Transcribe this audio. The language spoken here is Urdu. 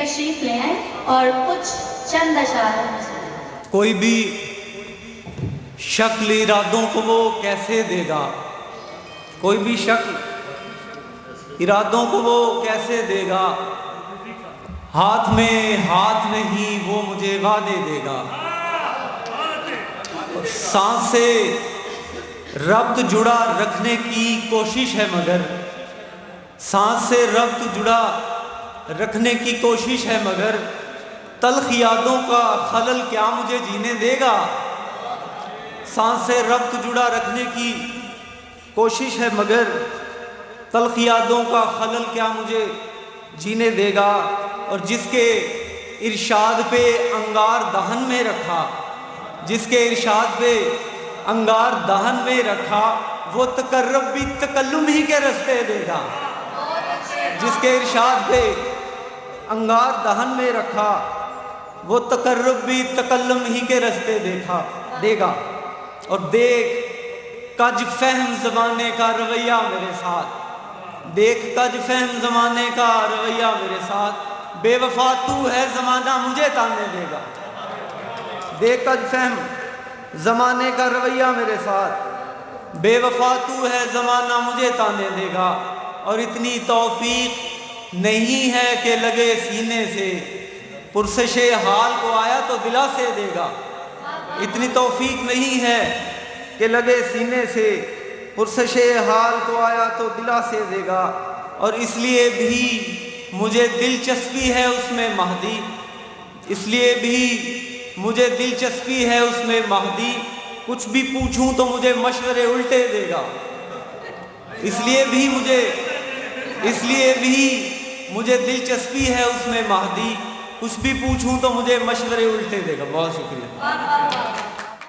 تشریف لے آئیں اور کچھ چند اشعار کوئی بھی شکل ارادوں کو وہ کیسے دے گا، کوئی بھی شکل ارادوں کو وہ کیسے دے گا، ہاتھ میں ہاتھ نہیں وہ مجھے وعدے دے گا، سانس سے ربط جڑا رکھنے کی کوشش ہے مگر، سانس سے ربط جڑا رکھنے کی کوشش ہے مگر، تلخ یادوں کا خلل کیا مجھے جینے دے گا، سانس سے ربط جڑا رکھنے کی کوشش ہے مگر، تلخ یادوں کا خلل کیا مجھے جینے دے گا، اور جس کے ارشاد پہ انگار دہن میں رکھا، جس کے ارشاد پہ انگار دہن میں رکھا، وہ تقرب بھی تکلم ہی کے رستے دے گا، جس کے ارشاد پہ انگار دہن میں رکھا، وہ تقرب بھی تکلم ہی کے رستے دے گا، اور دیکھ کج فہم زمانے کا رویہ میرے ساتھ، دیکھ کج فہم زمانے کا رویہ میرے ساتھ، بے وفا تو ہے زمانہ مجھے تانے دے گا، دیکھ کج فہم زمانے کا رویہ میرے ساتھ، بے وفا تو ہے زمانہ مجھے تانے دے گا، اور اتنی توفیق نہیں ہے کہ لگے سینے سے، پرسش حال کو آیا تو دلا سے دے گا، اتنی توفیق نہیں ہے کہ لگے سینے سے، پرسش حال کو آیا تو دلا سے دے گا، اور اس لیے بھی مجھے دلچسپی ہے اس میں مہدی، اس لیے بھی مجھے دلچسپی ہے اس میں مہدی، کچھ بھی پوچھوں تو مجھے مشورے الٹے دے گا، اس لیے بھی مجھے دلچسپی ہے اس میں مہدی، کچھ بھی پوچھوں تو مجھے مشورے الٹے دے گا۔ بہت شکریہ۔